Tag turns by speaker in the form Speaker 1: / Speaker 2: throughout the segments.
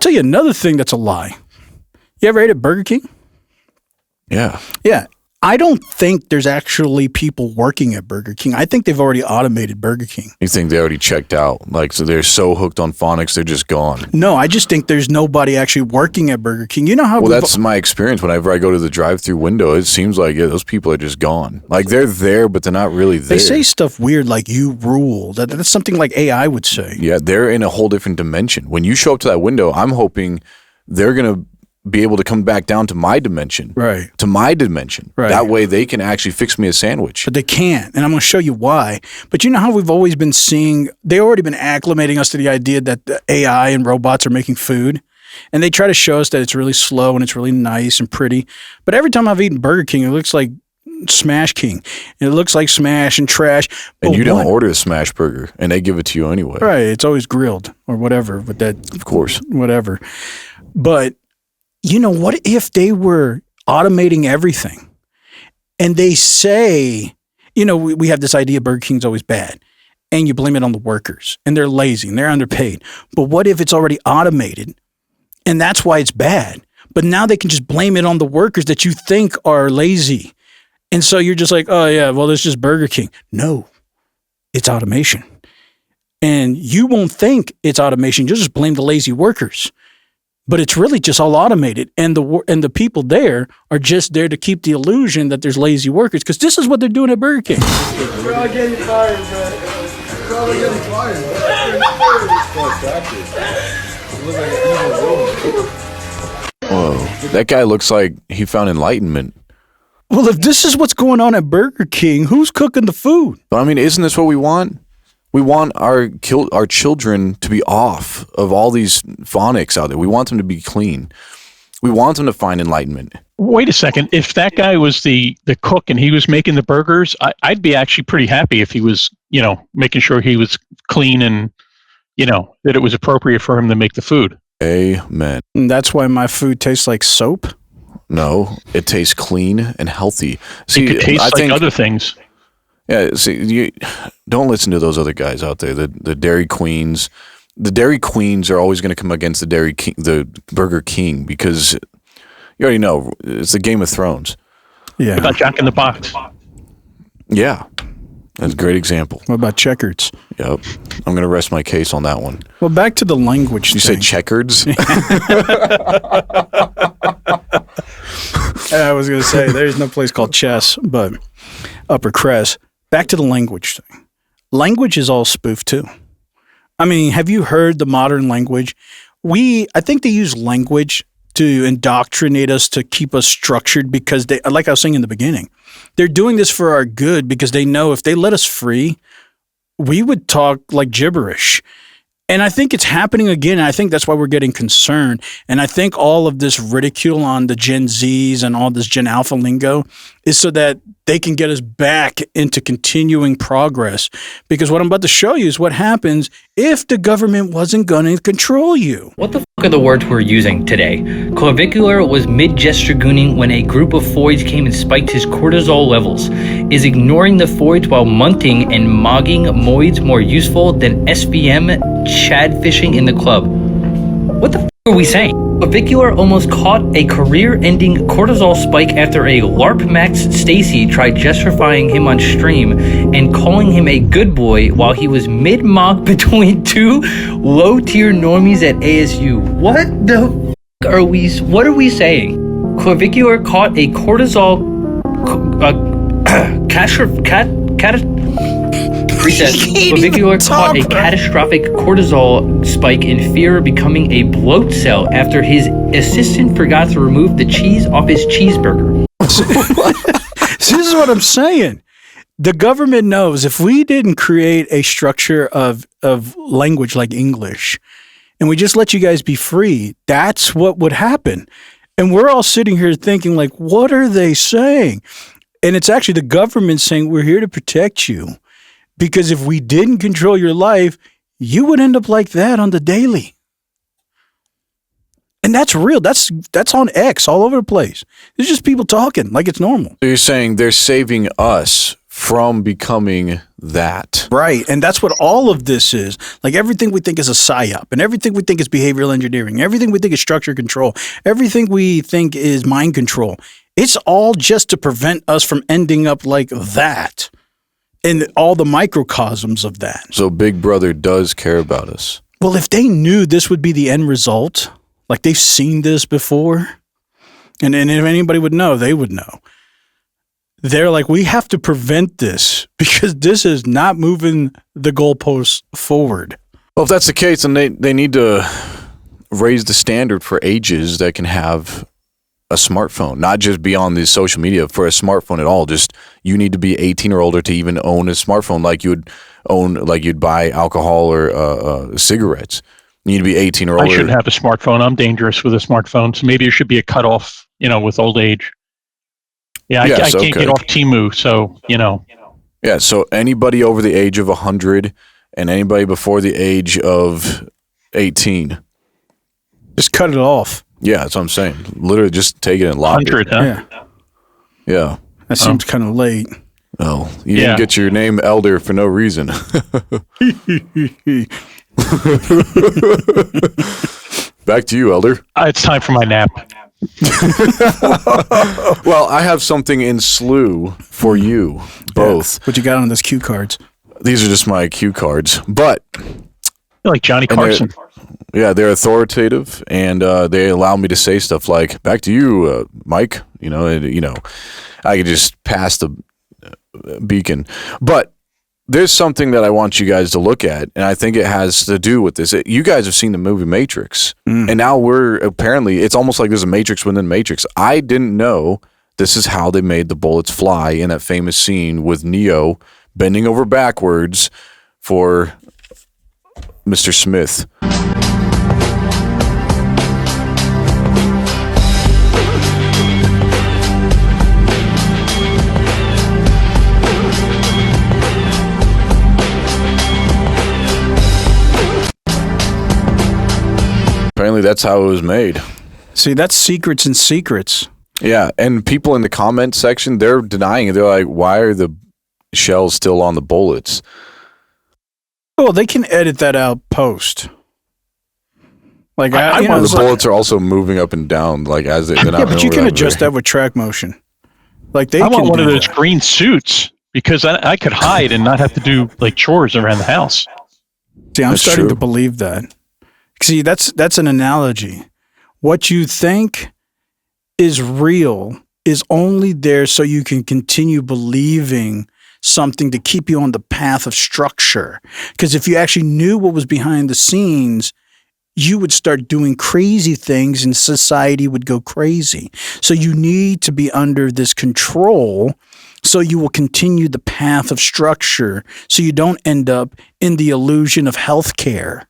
Speaker 1: Tell you another thing that's a lie. You ever ate at Burger King?
Speaker 2: Yeah.
Speaker 1: Yeah. I don't think there's actually people working at Burger King. I think they've already automated Burger King.
Speaker 2: You think they already checked out? Like, so they're so hooked on phonics, they're just gone.
Speaker 1: No, I just think there's nobody actually working at Burger King. You know how?
Speaker 2: Well, that's my experience. Whenever I go to the drive-through window, it seems like those people are just gone. Like, they're there, but they're not really there.
Speaker 1: They say stuff weird like "you rule." That's something like AI would say.
Speaker 2: Yeah, they're in a whole different dimension. When you show up to that window, I'm hoping they're gonna be able to come back down to my dimension.
Speaker 1: Right.
Speaker 2: To my dimension.
Speaker 1: Right.
Speaker 2: That way they can actually fix me a sandwich.
Speaker 1: But they can't, and I'm going to show you why. But you know how we've always been seeing, they've already been acclimating us to the idea that the AI and robots are making food, and they try to show us that it's really slow and it's really nice and pretty. But every time I've eaten Burger King, it looks like Smash King. It looks like Smash and trash.
Speaker 2: And you don't order a Smash Burger, and they give it to you anyway.
Speaker 1: Right. It's always grilled or whatever with that.
Speaker 2: Of course.
Speaker 1: Whatever. But you know, what if they were automating everything and they say, you know, we have this idea Burger King's always bad and you blame it on the workers and they're lazy and they're underpaid. But what if it's already automated and that's why it's bad? But now they can just blame it on the workers that you think are lazy. And so you're just like, oh yeah, well, it's just Burger King. No, it's automation. And you won't think it's automation. You'll just blame the lazy workers. But it's really just all automated, and the people there are just there to keep the illusion that there's lazy workers, because this is what they're doing at Burger King.
Speaker 3: We're all getting fired, bro. We're all getting fired,
Speaker 2: Whoa, that guy looks like he found enlightenment.
Speaker 1: Well, if this is what's going on at Burger King, who's cooking the food?
Speaker 2: But I mean, isn't this what we want? We want our children to be off of all these phonics out there. We want them to be clean. We want them to find enlightenment.
Speaker 4: Wait a second. If that guy was the cook and he was making the burgers, I'd be actually pretty happy if he was, you know, making sure he was clean and, you know, that it was appropriate for him to make the food.
Speaker 2: Amen.
Speaker 1: And that's why my food tastes like soap?
Speaker 2: No, it tastes clean and healthy. See,
Speaker 4: it could taste like other things.
Speaker 2: Yeah, see, you don't listen to those other guys out there. The Dairy Queens, the Dairy Queens are always going to come against the Burger King, because you already know it's the Game of Thrones.
Speaker 1: Yeah.
Speaker 4: What about Jack in the Box?
Speaker 2: Yeah, that's a great example.
Speaker 1: What about Checkers?
Speaker 2: Yep, I'm going to rest my case on that one.
Speaker 1: Well, back to the language.
Speaker 2: You said checkers?
Speaker 1: I was going to say there's no place called chess, but upper crest. Back to the language thing. Language is all spoofed too. I mean, have you heard the modern language? I think they use language to indoctrinate us, to keep us structured, because they, like I was saying in the beginning, they're doing this for our good, because they know if they let us free, we would talk like gibberish. And I think it's happening again. And I think that's why we're getting concerned. And I think all of this ridicule on the Gen Zs and all this Gen Alpha lingo is so that they can get us back into continuing progress. Because what I'm about to show you is what happens if the government wasn't going to control you.
Speaker 5: What the f*** are the words we're using today? Clavicular was mid-gesture gooning when a group of foids came and spiked his cortisol levels. Is ignoring the foids while munting and mogging moids more useful than SVM Chad fishing in the club? What the f*** are we saying? Clavicular almost caught a career-ending cortisol spike after a LARP Max Stacy tried gestifying him on stream and calling him a good boy while he was mid-mock between two low-tier normies at ASU. What the f*** are we saying? Clavicular caught a cortisol Clavicular caught a catastrophic cortisol spike in fear of becoming a bloat cell after his assistant forgot to remove the cheese off his cheeseburger.
Speaker 1: This is what I'm saying. The government knows if we didn't create a structure of language like English and we just let you guys be free, that's what would happen. And we're all sitting here thinking, like, what are they saying? And it's actually the government saying, we're here to protect you. Because if we didn't control your life, you would end up like that on the daily. And that's real. That's on X all over the place. It's just people talking like it's normal.
Speaker 2: So you're saying they're saving us from becoming that.
Speaker 1: Right. And that's what all of this is. Like everything we think is a psyop, and everything we think is behavioral engineering, everything we think is structure control, everything we think is mind control. It's all just to prevent us from ending up like that and all the microcosms of that.
Speaker 2: So Big Brother does care about us.
Speaker 1: Well, if they knew this would be the end result, like they've seen this before, and if anybody would know, they would know. They're like, we have to prevent this because this is not moving the goalposts forward.
Speaker 2: Well, if that's the case, then they need to raise the standard for ages that can have a smartphone, not just be on the social media for a smartphone at all. Just you need to be 18 or older to even own a smartphone, like you'd buy alcohol or cigarettes. You need to be 18 or older.
Speaker 4: I shouldn't have a smartphone. I'm dangerous with a smartphone, so maybe there should be a cutoff, with old age. Yeah, I can't get off Temu, so,
Speaker 2: Yeah, so anybody over the age of 100 and anybody before the age of 18.
Speaker 1: Just cut it off.
Speaker 2: Yeah, that's what I'm saying. Literally just take it and lock
Speaker 4: 100,
Speaker 2: it.
Speaker 4: huh?
Speaker 1: Yeah.
Speaker 2: Yeah.
Speaker 1: That seems kind of late.
Speaker 2: Oh, you didn't get your name Elder for no reason. Back to you, Elder.
Speaker 4: It's time for my nap.
Speaker 2: Well, I have something in slew for you both.
Speaker 1: Yeah. What you got on those cue cards?
Speaker 2: These are just my cue cards, but
Speaker 4: You're like Johnny Carson.
Speaker 2: they're authoritative, and they allow me to say stuff like "back to you, Mike." I could just pass the beacon, but there's something that I want you guys to look at, and I think it has to do with this. You guys have seen the movie Matrix, and now it's almost like there's a Matrix within Matrix. I didn't know this is how they made the bullets fly in that famous scene with Neo bending over backwards for Mr. Smith. Apparently that's how it was made.
Speaker 1: See, that's secrets and secrets.
Speaker 2: Yeah, and people in the comment section, they're denying it. They're like, why are the shells still on the bullets?
Speaker 1: Oh, they can edit that out post. Like
Speaker 2: the bullets are also moving up and down, like as they're not.
Speaker 1: Yeah, but you can adjust that with track motion. Like I
Speaker 4: want one of those green suits because I could hide and not have to do like chores around the house.
Speaker 1: See, I'm starting to believe that. See, that's an analogy. What you think is real is only there so you can continue believing something to keep you on the path of structure. Because if you actually knew what was behind the scenes, you would start doing crazy things and society would go crazy. So you need to be under this control so you will continue the path of structure so you don't end up in the illusion of healthcare.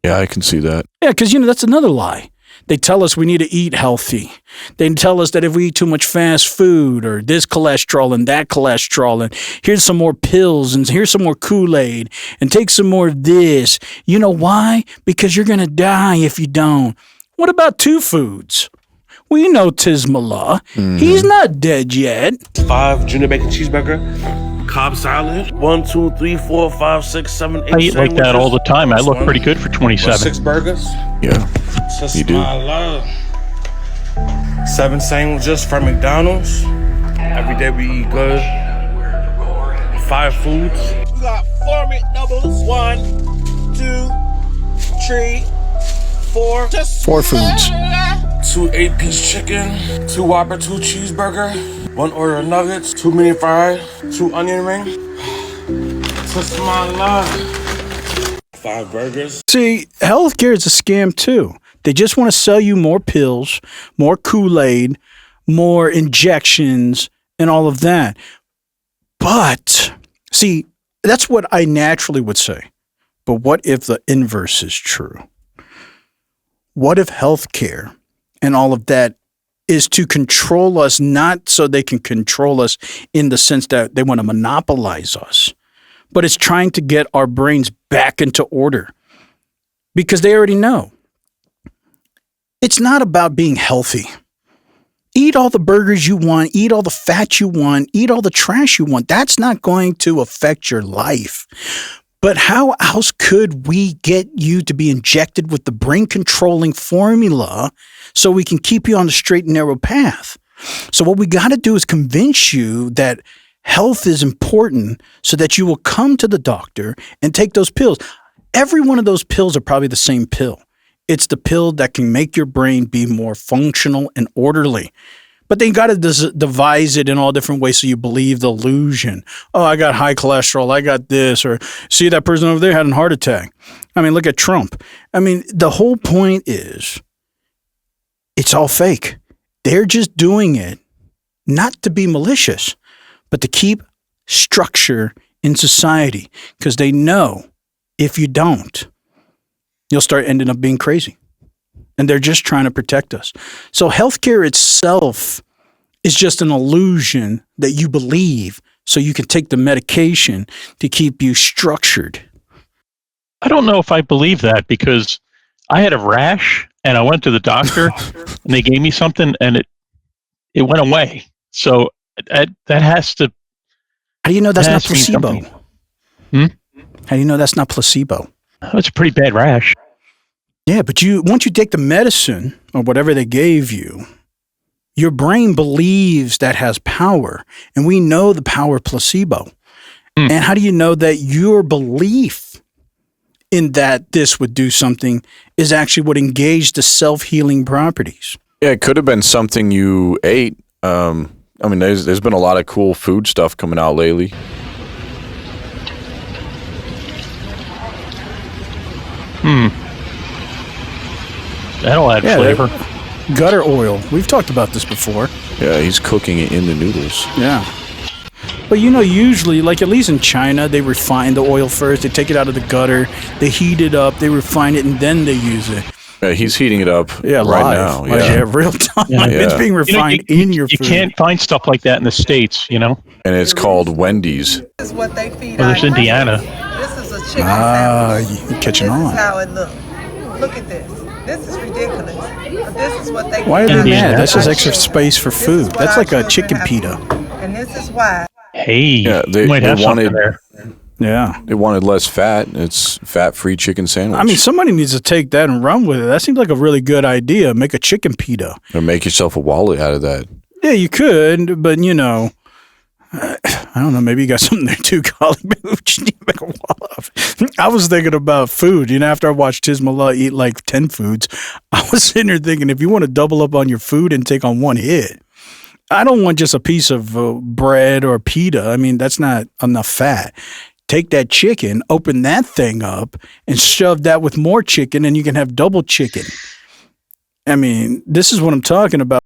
Speaker 2: Yeah, I can see that.
Speaker 1: Yeah, because, that's another lie. They tell us we need to eat healthy. They tell us that if we eat too much fast food or this cholesterol and that cholesterol and here's some more pills and here's some more Kool-Aid and take some more of this. You know why? Because you're going to die if you don't. What about two foods? We know Tismalla. He's not dead yet.
Speaker 6: 5 junior bacon cheeseburger, Cobb salad, 1, 2, 3, 4, 5, 6, 7, 8
Speaker 4: I eat like that all the time. I look pretty good for 27.
Speaker 6: 6 burgers.
Speaker 2: Yeah, you do.
Speaker 6: Tismalla. 7 sandwiches from McDonald's. Every day we eat good. 5 foods.
Speaker 7: We got 4 McDoubles. 1, 2, 3, 4.
Speaker 1: 4 foods.
Speaker 6: 2 8-piece chicken, 2 Whopper, 2 cheeseburger, 1 order of nuggets, 2 mini fries, 2 onion ring. Tismalla. 5 burgers.
Speaker 1: See, healthcare is a scam too. They just want to sell you more pills, more Kool-Aid, more injections, and all of that. But, see, that's what I naturally would say. But what if the inverse is true? What if healthcare and all of that is to control us, not so they can control us in the sense that they want to monopolize us, but it's trying to get our brains back into order because they already know. It's not about being healthy. Eat all the burgers you want, eat all the fat you want, eat all the trash you want. That's not going to affect your life. But how else could we get you to be injected with the brain controlling formula so we can keep you on the straight and narrow path? So what we got to do is convince you that health is important so that you will come to the doctor and take those pills. Every one of those pills are probably the same pill. It's the pill that can make your brain be more functional and orderly. But they got to devise it in all different ways so you believe the illusion. Oh, I got high cholesterol. I got this. Or see that person over there had a heart attack. I mean, look at Trump. I mean, the whole point is it's all fake. They're just doing it not to be malicious, but to keep structure in society because they know if you don't, you'll start ending up being crazy. And they're just trying to protect us. So healthcare itself is just an illusion that you believe so you can take the medication to keep you structured.
Speaker 4: I don't know if I believe that because I had a rash and I went to the doctor and they gave me something and it went away. So that has to.
Speaker 1: How do you know that's not placebo? How do you know that's not placebo?
Speaker 4: It's a pretty bad rash.
Speaker 1: Yeah, but once you take the medicine or whatever they gave you, your brain believes that has power. And we know the power of placebo. And how do you know that your belief in that this would do something is actually what engaged the self-healing properties?
Speaker 2: Yeah, it could have been something you ate. I mean, there's been a lot of cool food stuff coming out lately.
Speaker 4: That'll add flavor.
Speaker 1: Gutter oil. We've talked about this before.
Speaker 2: Yeah, he's cooking it in the noodles.
Speaker 1: Yeah. But usually, like at least in China, they refine the oil first. They take it out of the gutter. They heat it up. They refine it, and then they use it.
Speaker 2: Yeah, he's heating it up right
Speaker 1: live.
Speaker 2: now.
Speaker 1: Yeah, real time.
Speaker 4: Yeah.
Speaker 1: It's being refined in your food.
Speaker 4: You can't find stuff like that in the States,
Speaker 2: And it's called Wendy's.
Speaker 8: This is what they feed
Speaker 4: Well, there's
Speaker 8: our
Speaker 4: Indiana.
Speaker 8: This is a chicken sandwich.
Speaker 1: You're catching
Speaker 8: This
Speaker 1: on.
Speaker 8: is how it looks. Look at this. This is ridiculous. But this is what they
Speaker 1: Why are they
Speaker 4: Indiana.
Speaker 1: mad? That's just
Speaker 8: Our
Speaker 1: extra
Speaker 8: children.
Speaker 1: space for
Speaker 8: This is
Speaker 1: food.
Speaker 8: what
Speaker 1: That's
Speaker 8: our
Speaker 1: like a
Speaker 8: children
Speaker 1: chicken
Speaker 8: have
Speaker 1: pita.
Speaker 8: to do. And this is why.
Speaker 4: Hey,
Speaker 2: Yeah,
Speaker 4: you might have something
Speaker 2: wanted
Speaker 4: there.
Speaker 1: Yeah.
Speaker 2: they wanted less fat. It's fat-free chicken sandwich.
Speaker 1: I mean, somebody needs to take that and run with it. That seems like a really good idea. Make a chicken pita.
Speaker 2: or make yourself a wallet out of that.
Speaker 1: Yeah, you could, but I don't know. Maybe you got something there too, Colin. Maybe we just need to make a wall of it. I was thinking about food. After I watched Tismalla eat like 10 foods, I was sitting there thinking, if you want to double up on your food and take on one hit, I don't want just a piece of bread or pita. I mean, that's not enough fat. Take that chicken, open that thing up, and shove that with more chicken, and you can have double chicken. I mean, this is what I'm talking about.